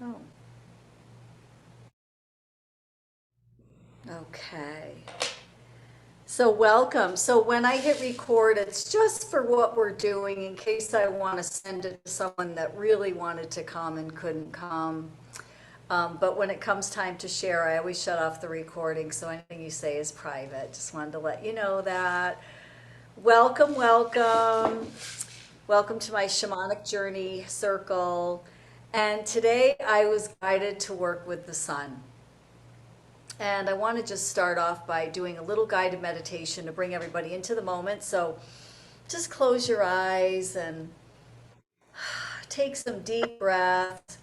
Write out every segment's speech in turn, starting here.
Oh, okay. So welcome. So when I hit record, it's just for what we're doing in case I want to send it to someone that really wanted to come and couldn't come. But when it comes time to share, I always shut off the recording, so anything you say is private. Just wanted to let you know that. Welcome, welcome. Welcome to my Shamanic Journey circle. And today I was guided to work with the sun. And I want to just start off by doing a little guided meditation to bring everybody into the moment. So just close your eyes and take some deep breaths.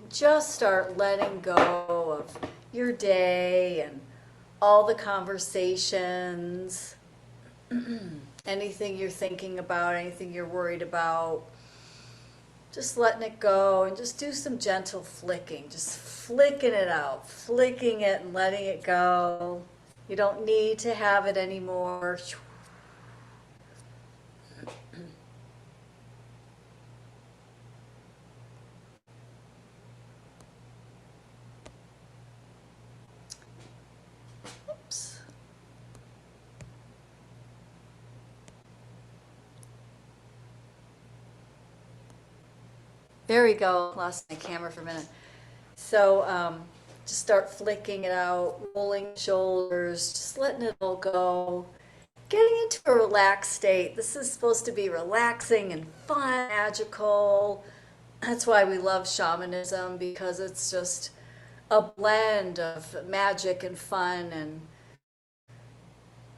Just start letting go of your day and all the conversations, anything you're thinking about, anything you're worried about. Just letting it go and just do some gentle flicking, just flicking it out, flicking it and letting it go. You don't need to have it anymore. Oops. There we go. Lost my camera for a minute. So just start flicking it out, rolling shoulders, just letting it all go. Getting into a relaxed state. This is supposed to be relaxing and fun, magical. That's why we love shamanism, because it's just a blend of magic and fun and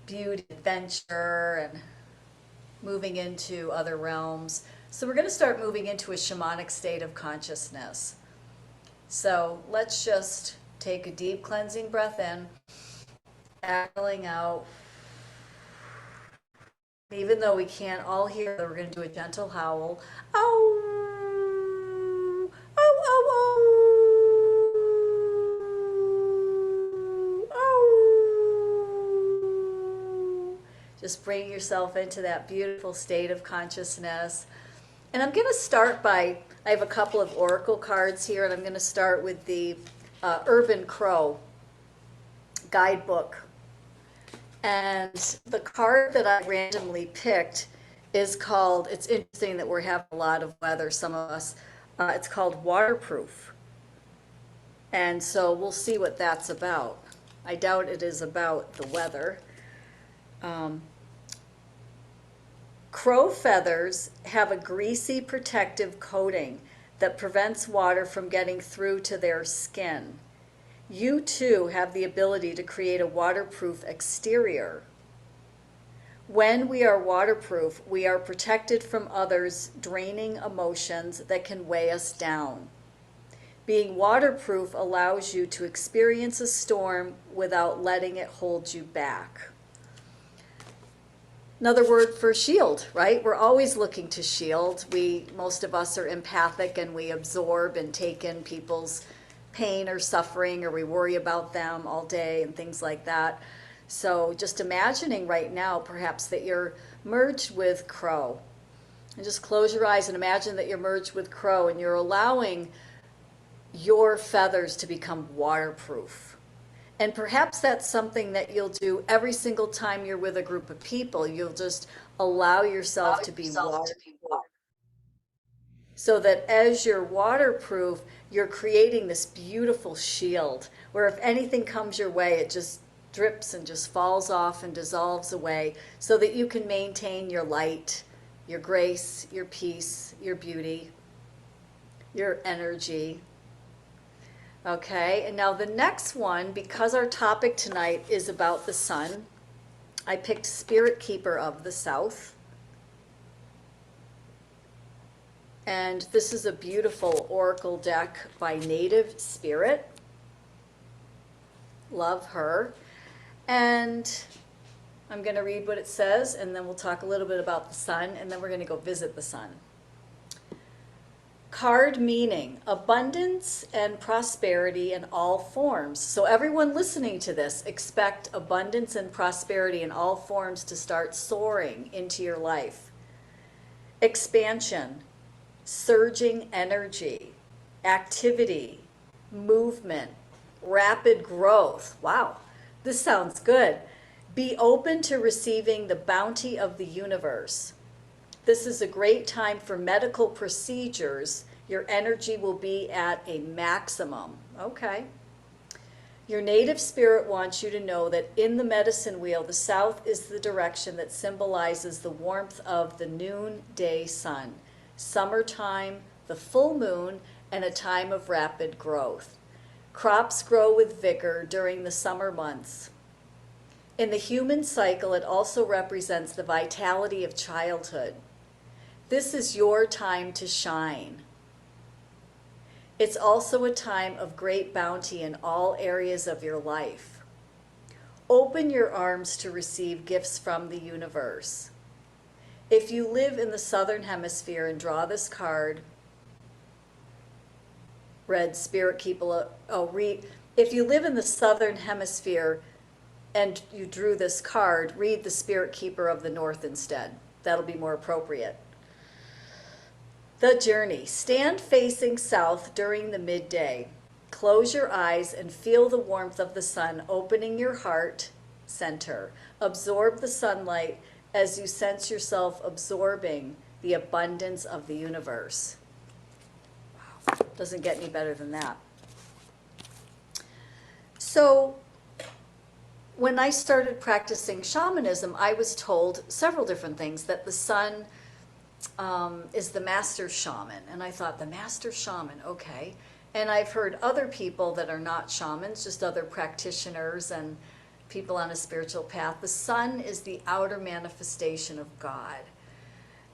beauty, adventure, and moving into other realms. So we're going to start moving into a shamanic state of consciousness. So let's just take a deep cleansing breath in, exhaling out. Even though we can't all hear, we're going to do a gentle howl. Ow! Ow, ow, ow! Ow! Just bring yourself into that beautiful state of consciousness. And I'm going to start by, I have a couple of oracle cards here, and I'm going to start with the Urban Crow guidebook. And the card that I randomly picked is called, it's interesting that we're having a lot of weather, some of us, it's called Waterproof. And so we'll see what that's about. I doubt it is about the weather. Crow feathers have a greasy protective coating that prevents water from getting through to their skin. You too have the ability to create a waterproof exterior. When we are waterproof, we are protected from others' draining emotions that can weigh us down. Being waterproof allows you to experience a storm without letting it hold you back. Another word for shield, right? We're always looking to shield. Most of us are empathic and we absorb and take in people's pain or suffering, or we worry about them all day and things like that. So just imagining right now, perhaps that you're merged with Crow. And just close your eyes and imagine that you're merged with Crow and you're allowing your feathers to become waterproof. And perhaps that's something that you'll do every single time you're with a group of people. You'll just allow yourself to be waterproof. So that as you're waterproof, you're creating this beautiful shield where if anything comes your way, it just drips and just falls off and dissolves away so that you can maintain your light, your grace, your peace, your beauty, your energy. Okay, and now the next one, because our topic tonight is about the sun, I picked Spirit Keeper of the South. And this is a beautiful oracle deck by Native Spirit. Love her. And I'm going to read what it says, and then we'll talk a little bit about the sun, and then we're going to go visit the sun. Card meaning, abundance and prosperity in all forms. So everyone listening to this, expect abundance and prosperity in all forms to start soaring into your life. Expansion. surging energy, activity, movement, rapid growth. Wow, this sounds good. Be open to receiving the bounty of the universe. This is a great time for medical procedures. Your energy will be at a maximum. Okay. Your native spirit wants you to know that in the medicine wheel, the south is the direction that symbolizes the warmth of the noonday sun, summertime, the full moon, and a time of rapid growth. Crops grow with vigor during the summer months. In the human cycle, it also represents the vitality of childhood. This is your time to shine. It's also a time of great bounty in all areas of your life. Open your arms to receive gifts from the universe. If you live in the southern hemisphere and draw this card, read Spirit Keeper, if you live in the southern hemisphere and you drew this card, read the Spirit Keeper of the North instead. That'll be more appropriate. The journey. Stand facing south during the midday. Close your eyes and feel the warmth of the sun opening your heart center. Absorb the sunlight as you sense yourself absorbing the abundance of the universe. Wow, doesn't get any better than that. So, when I started practicing shamanism, I was told several different things, that the sun is the master shaman. And I thought, the master shaman, okay. And I've heard other people that are not shamans, just other practitioners and people on a spiritual path. The sun is the outer manifestation of God.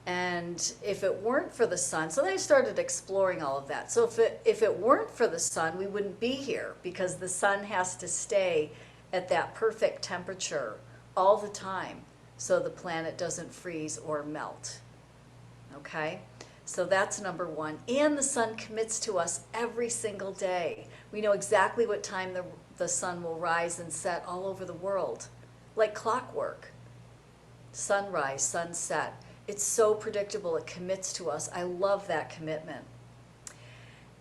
And if it weren't for the sun, so then I started exploring all of that. So if it weren't for the sun, we wouldn't be here, because the sun has to stay at that perfect temperature all the time so the planet doesn't freeze or melt. Okay, so that's number one. And the sun commits to us every single day. We know exactly what time the sun will rise and set all over the world, like clockwork. Sunrise, sunset. It's so predictable. It commits to us. I love that commitment.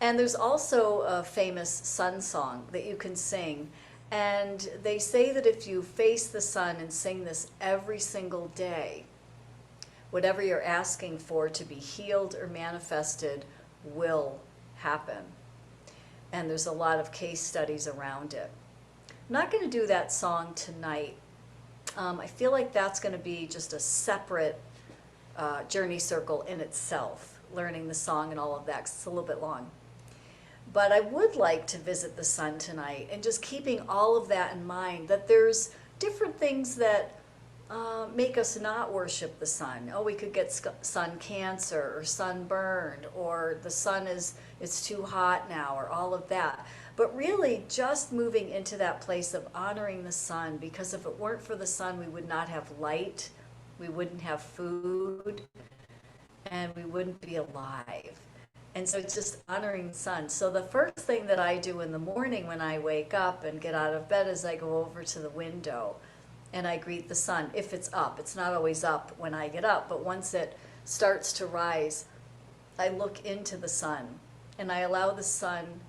And there's also a famous sun song that you can sing. And they say that if you face the sun and sing this every single day, whatever you're asking for to be healed or manifested will happen. And there's a lot of case studies around it. I'm not going to do that song tonight. I feel like that's going to be just a separate journey circle in itself, learning the song and all of that, 'cause it's a little bit long. But I would like to visit the sun tonight, and just keeping all of that in mind, that there's different things that make us not worship the sun. Oh, we could get sun cancer or sunburned, or the sun it's too hot now, or all of that. But really just moving into that place of honoring the sun, because if it weren't for the sun, we would not have light, we wouldn't have food, and we wouldn't be alive. And so it's just honoring the sun. So the first thing that I do in the morning when I wake up and get out of bed is I go over to the window and I greet the sun, if it's up. It's not always up when I get up, but once it starts to rise, I look into the sun and I allow the sun,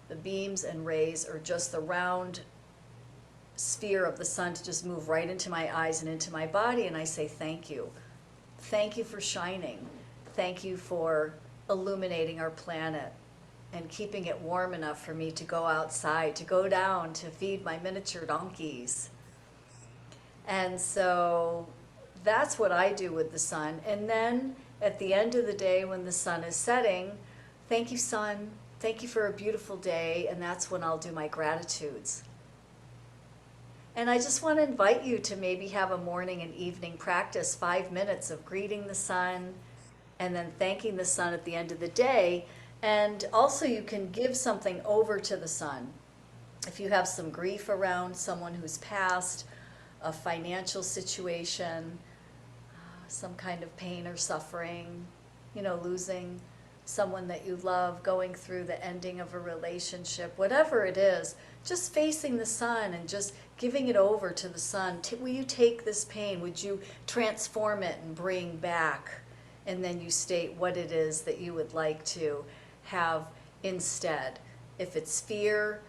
the beams and rays, or just the round sphere of the sun, to just move right into my eyes and into my body, and I say thank you. Thank you for shining. Thank you for illuminating our planet and keeping it warm enough for me to go outside, to go down to feed my miniature donkeys. And so that's what I do with the sun. And then at the end of the day, when the sun is setting, thank you, sun. Thank you for a beautiful day. And that's when I'll do my gratitudes. And I just want to invite you to maybe have a morning and evening practice, 5 minutes of greeting the sun and then thanking the sun at the end of the day. And also you can give something over to the sun. If you have some grief around someone who's passed, a financial situation, some kind of pain or suffering, losing someone that you love, going through the ending of a relationship, whatever it is, just facing the sun and just giving it over to the sun. Will you take this pain? Would you transform it and bring back, and then you state what it is that you would like to have instead. If it's fear,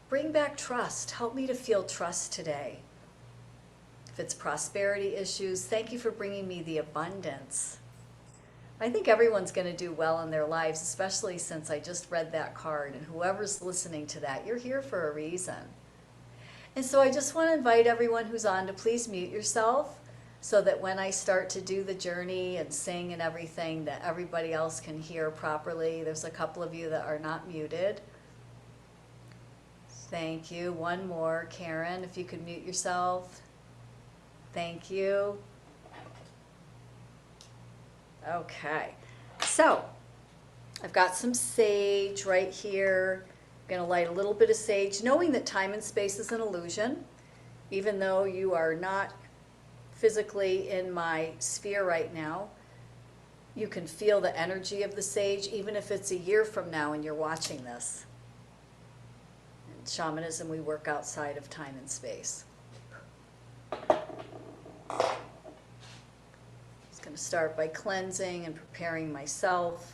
bring back trust. Help me to feel trust today. If it's prosperity issues, thank you for bringing me the abundance. I think everyone's going to do well in their lives, especially since I just read that card, and whoever's listening to that, you're here for a reason. And so I just want to invite everyone who's on to please mute yourself so that when I start to do the journey and sing and everything, that everybody else can hear properly. There's a couple of you that are not muted. Thank you. One more. Karen, if you could mute yourself. Thank you. Okay, so I've got some sage right here. I'm going to light a little bit of sage, knowing that time and space is an illusion. Even though you are not physically in my sphere right now, you can feel the energy of the sage, even if it's a year from now and you're watching this. In shamanism, we work outside of time and space. Going to start by cleansing and preparing myself.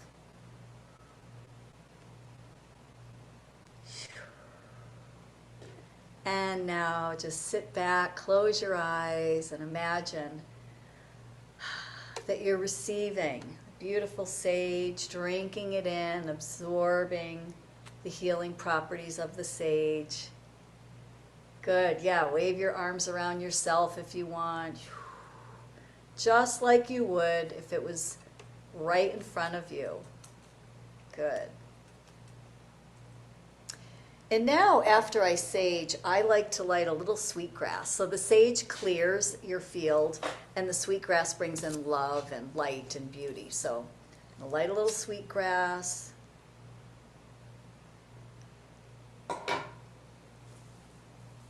And now just sit back, close your eyes, and imagine that you're receiving beautiful sage, drinking it in, absorbing the healing properties of the sage. Good, yeah, wave your arms around yourself if you want. Just like you would if it was right in front of you. Good. And now, after I sage, I like to light a little sweetgrass. So the sage clears your field, and the sweetgrass brings in love and light and beauty. So I'm going to light a little sweetgrass.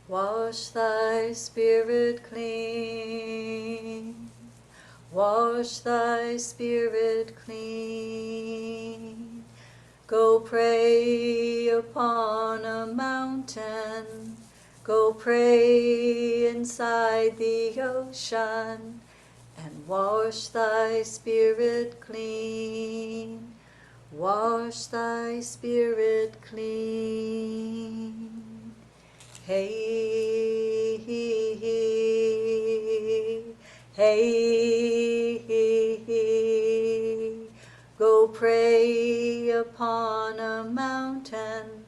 Wash thy spirit clean. Wash thy spirit clean. Go pray upon a mountain. Go pray inside the ocean. And wash thy spirit clean. Wash thy spirit clean. Hey, hey, hey, hey, hey, hey. Go pray upon a mountain.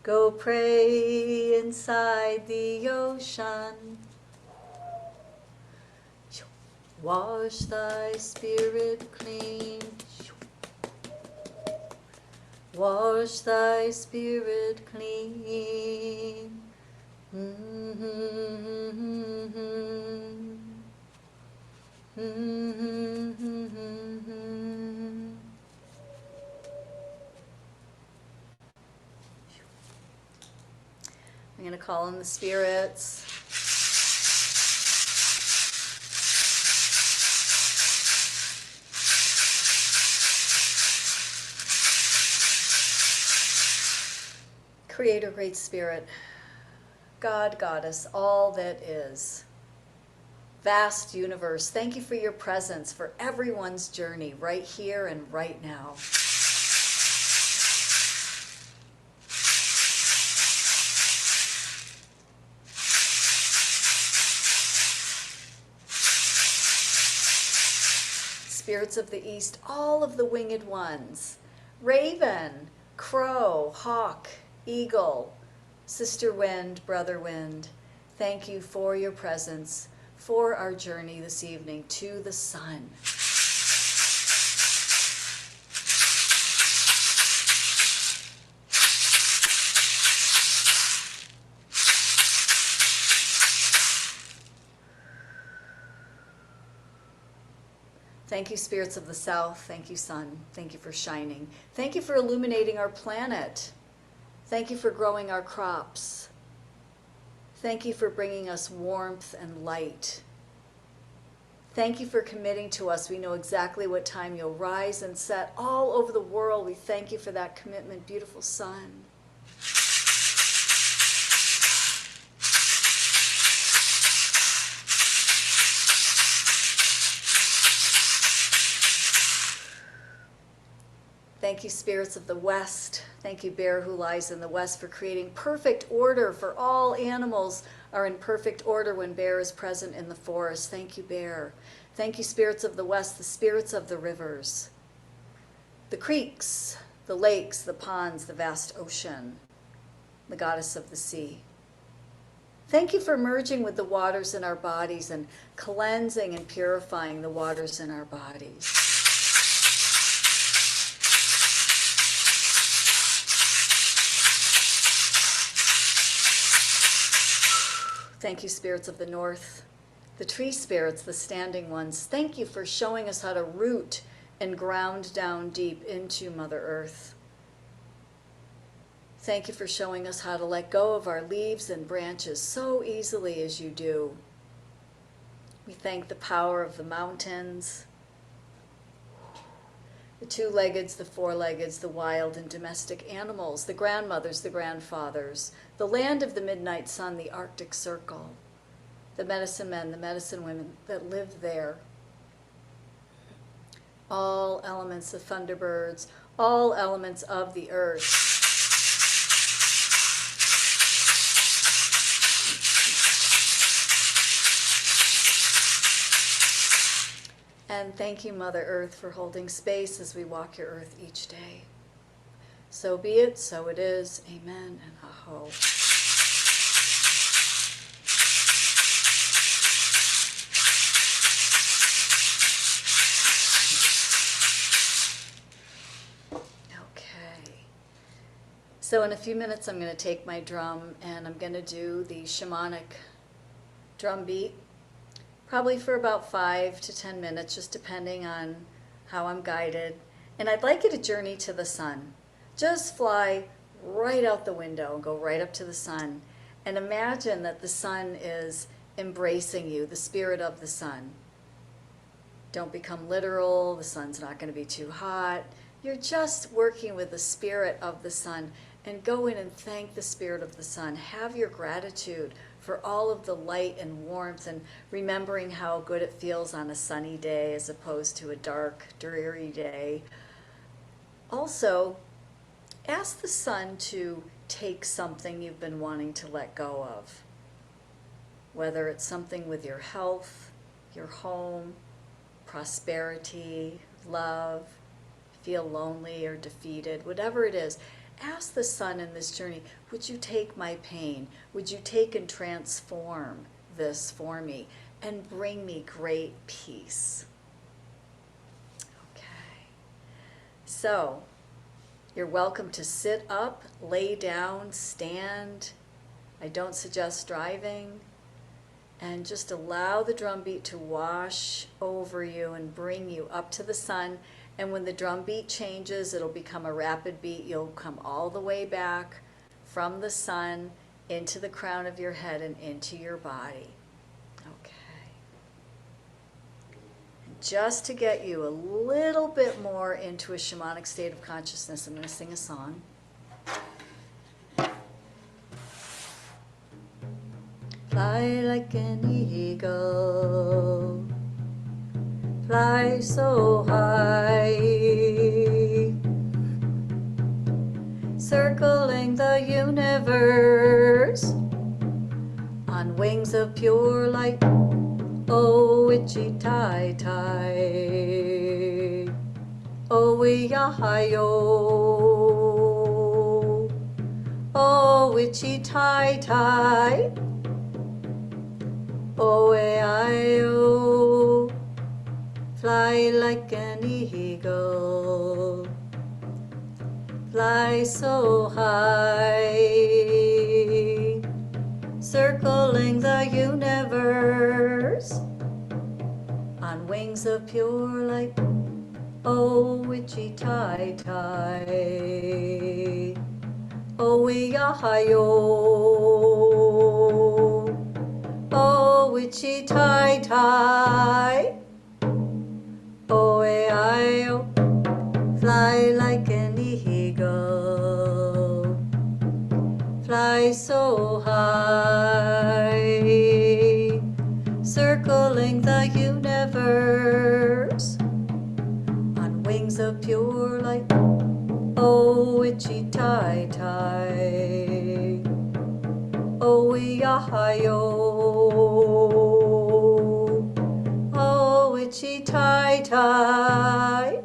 Go pray inside the ocean. Wash thy spirit clean. Wash thy spirit clean. I'm going to call in the spirits. Creator, Great Spirit, God, Goddess, all that is, vast universe, thank you for your presence for everyone's journey right here and right now. Spirits of the East, all of the winged ones, Raven, Crow, Hawk, Eagle, Sister Wind, Brother Wind, thank you for your presence, for our journey this evening to the sun. Thank you, spirits of the south. Thank you, sun. Thank you for shining. Thank you for illuminating our planet. Thank you for growing our crops. Thank you for bringing us warmth and light. Thank you for committing to us. We know exactly what time you'll rise and set all over the world. We thank you for that commitment, beautiful sun. Thank you, spirits of the West. Thank you, Bear who lies in the West, for creating perfect order, for all animals are in perfect order when Bear is present in the forest. Thank you, Bear. Thank you, spirits of the West, the spirits of the rivers, the creeks, the lakes, the ponds, the vast ocean, the goddess of the sea. Thank you for merging with the waters in our bodies and cleansing and purifying the waters in our bodies. Thank you, spirits of the North, the tree spirits, the standing ones. Thank you for showing us how to root and ground down deep into Mother Earth. Thank you for showing us how to let go of our leaves and branches so easily as you do. We thank the power of the mountains, the two-leggeds, the four-leggeds, the wild and domestic animals, the grandmothers, the grandfathers, the land of the midnight sun, the Arctic Circle, the medicine men, the medicine women that live there, all elements, the thunderbirds, all elements of the earth. And thank you, Mother Earth, for holding space as we walk your earth each day. So be it, so it is. Amen and aho. Okay. So in a few minutes, I'm going to take my drum and I'm going to do the shamanic drum beat. Probably for about 5 to 10 minutes, just depending on how I'm guided. And I'd like you to journey to the sun. Just fly right out the window and go right up to the sun. And imagine that the sun is embracing you, the spirit of the sun. Don't become literal, the sun's not going to be too hot. You're just working with the spirit of the sun. And go in and thank the spirit of the sun. Have your gratitude for all of the light and warmth, and remembering how good it feels on a sunny day as opposed to a dark, dreary day. Also, ask the sun to take something you've been wanting to let go of. Whether it's something with your health, your home, prosperity, love, feel lonely or defeated, whatever it is. Ask the sun in this journey, would you take my pain? Would you take and transform this for me and bring me great peace? Okay. So, you're welcome to sit up, lay down, stand. I don't suggest driving. And just allow the drum beat to wash over you and bring you up to the sun. And when the drum beat changes, it'll become a rapid beat. You'll come all the way back from the sun into the crown of your head and into your body. Okay. And just to get you a little bit more into a shamanic state of consciousness, I'm going to sing a song. Fly like an eagle, fly so high, circling the universe on wings of pure light. Oh, witchy tie tie, oh, we yahayo, oh, witchy tie tie, oh, I-o. Fly like an eagle, fly so high, circling the universe on wings of pure light. Oh, witchy tie tie, oh, we yahayo, oh, witchy tie tie. Oh, fly like an eagle, fly so high, circling the universe on wings of pure light. itchy tie tie. Oh, yahayo. Oh, itchy tie tie.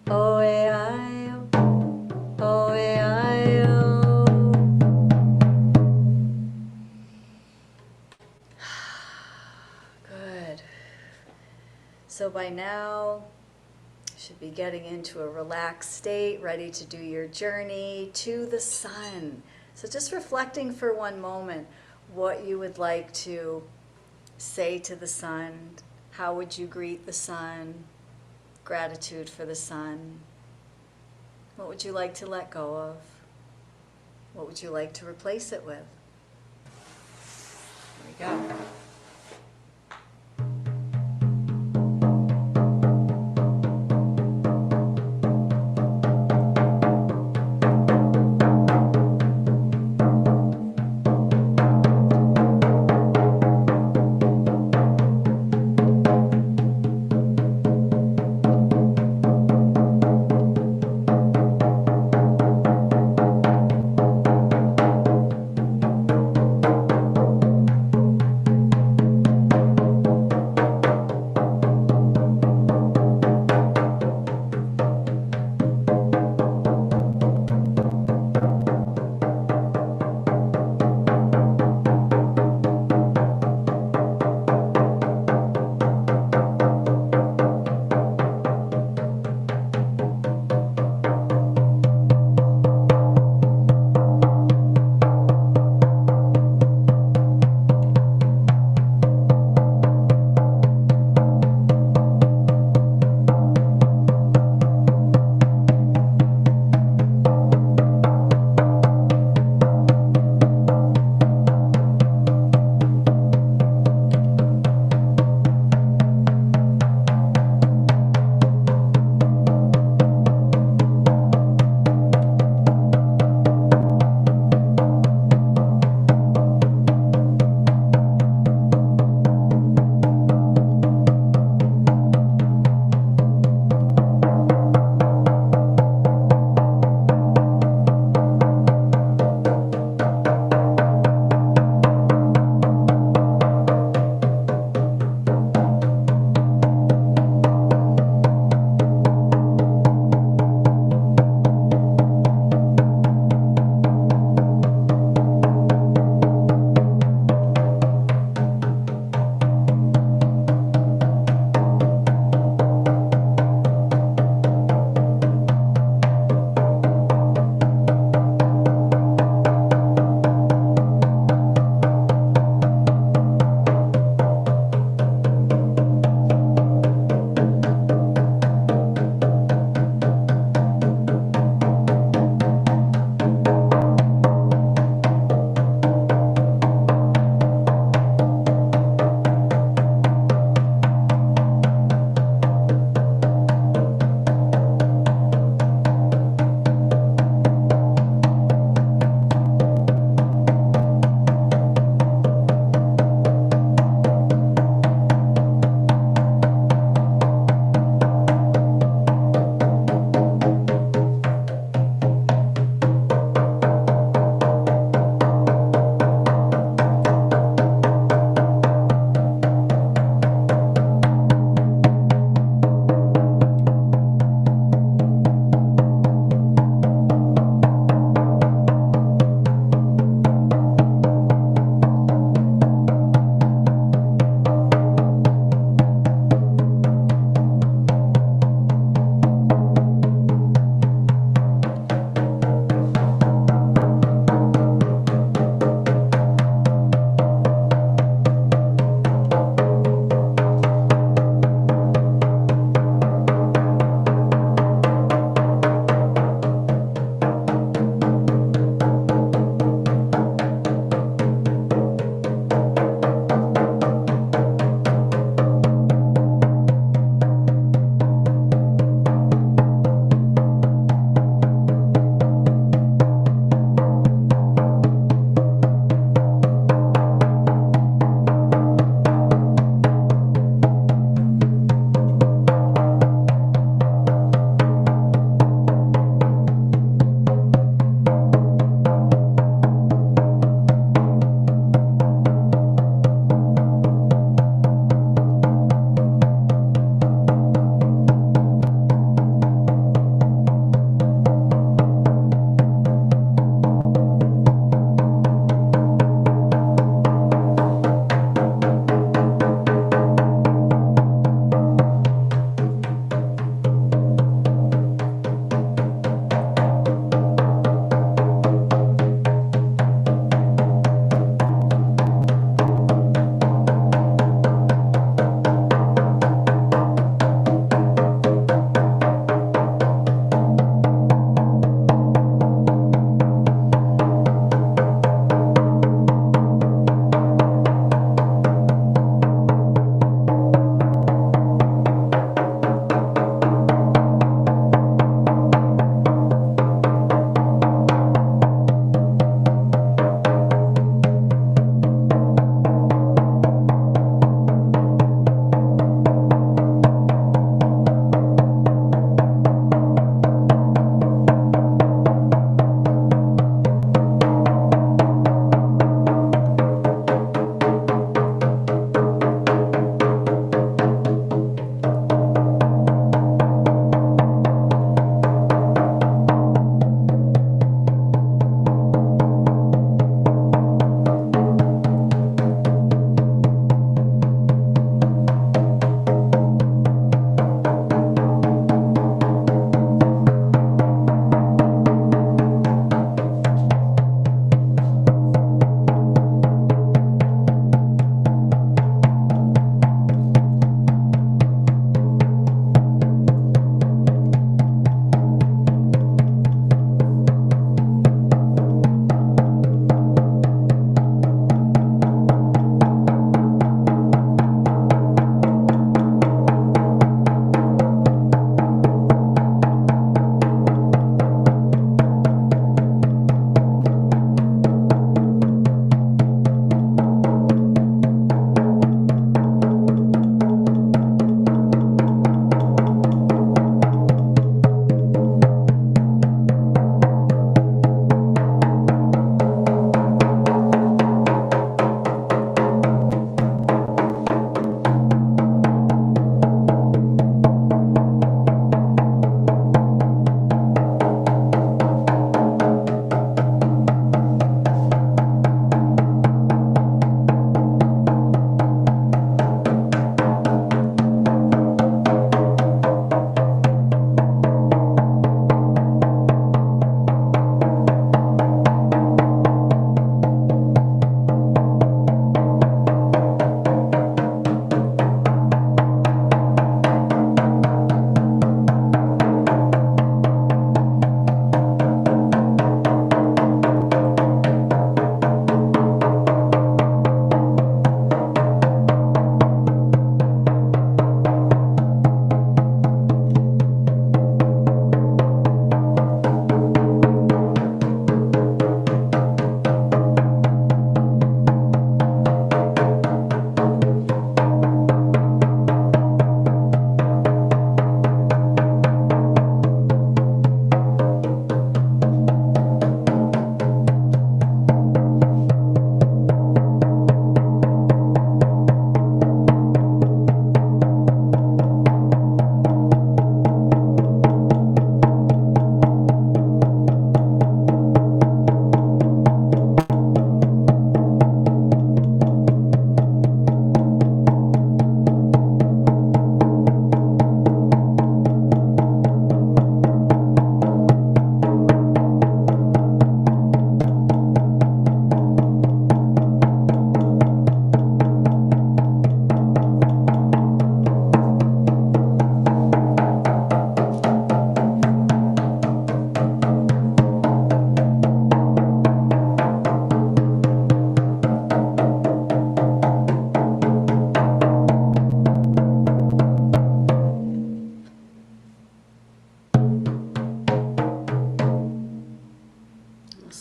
Oh, I-o. Oh, I-o. Good. So by now, you should be getting into a relaxed state, ready to do your journey to the sun. So just reflecting for one moment what you would like to say to the sun. How would you greet the sun? Gratitude for the sun. What would you like to let go of? What would you like to replace it with? Here we go.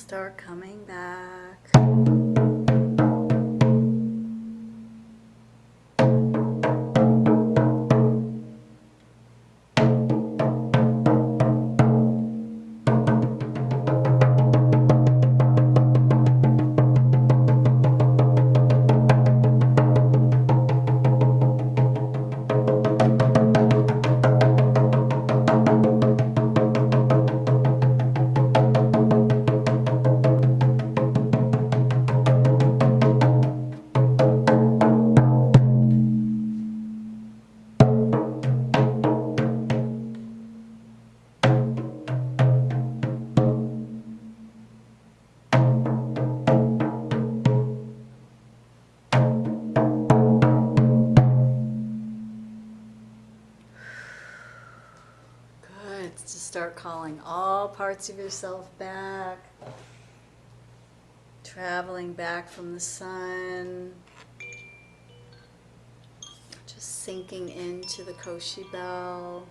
start coming back. To start calling all parts of yourself back, traveling back from the sun, just sinking into the Koshi bell.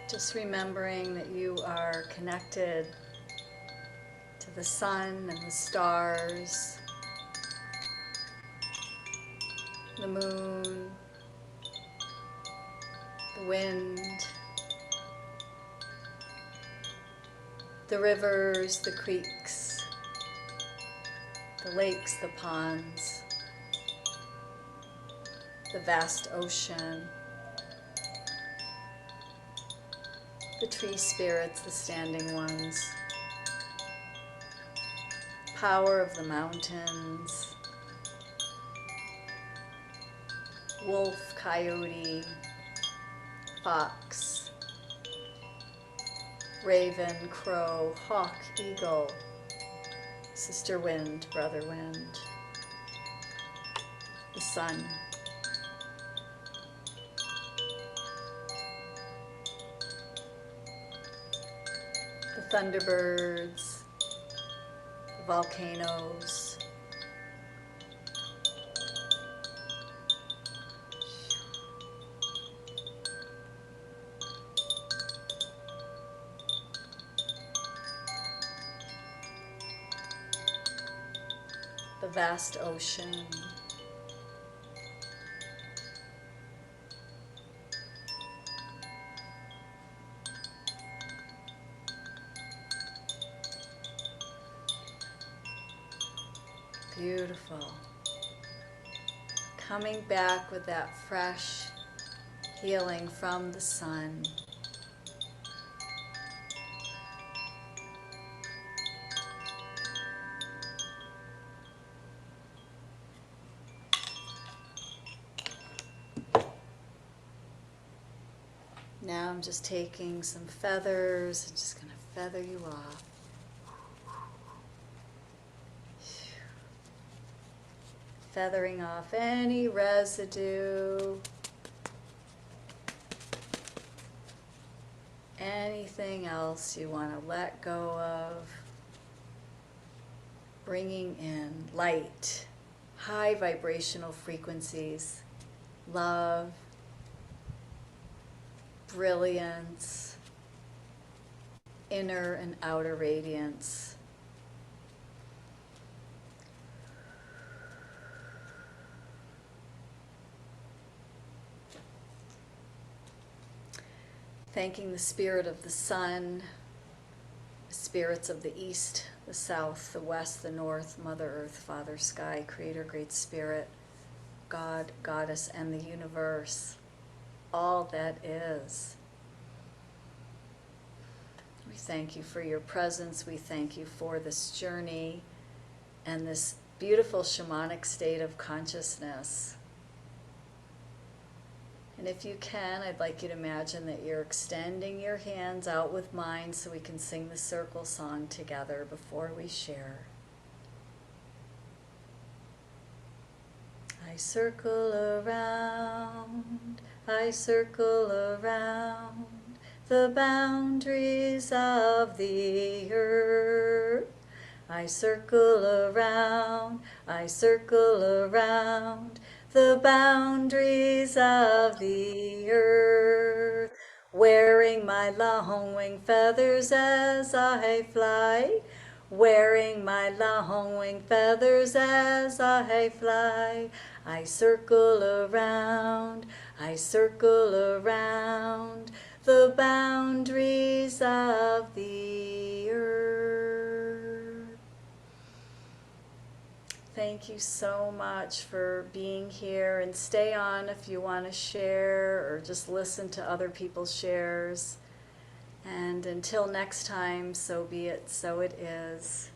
Just remembering that you are connected to the sun and the stars, the moon, the wind, the rivers, the creeks, the lakes, the ponds, the vast ocean, the tree spirits, the standing ones, power of the mountains, wolf, coyote, fox, raven, crow, hawk, eagle, sister wind, brother wind, the sun. The thunderbirds, the volcanoes, the vast ocean, beautiful. Coming back with that fresh healing from the sun. Now I'm just taking some feathers and just going to feather you off. Feathering off any residue, anything else you want to let go of. Bringing in light, high vibrational frequencies, love, brilliance, inner and outer radiance. Thanking the spirit of the sun, the spirits of the east, the south, the west, the north, Mother Earth, Father Sky, Creator, Great Spirit, God, Goddess, and the universe, all that is. We thank you for your presence. We thank you for this journey and this beautiful shamanic state of consciousness. And if you can, I'd like you to imagine that you're extending your hands out with mine so we can sing the circle song together before we share. I circle around, I circle around the boundaries of the earth. I circle around, I circle around the boundaries of the earth, wearing my long wing feathers as I fly, wearing my long wing feathers as I fly. I circle around, I circle around the boundaries of the earth. Thank you so much for being here, and stay on if you want to share or just listen to other people's shares. And until next time, so be it, so it is.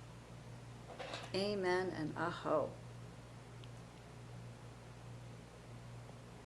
Amen and aho.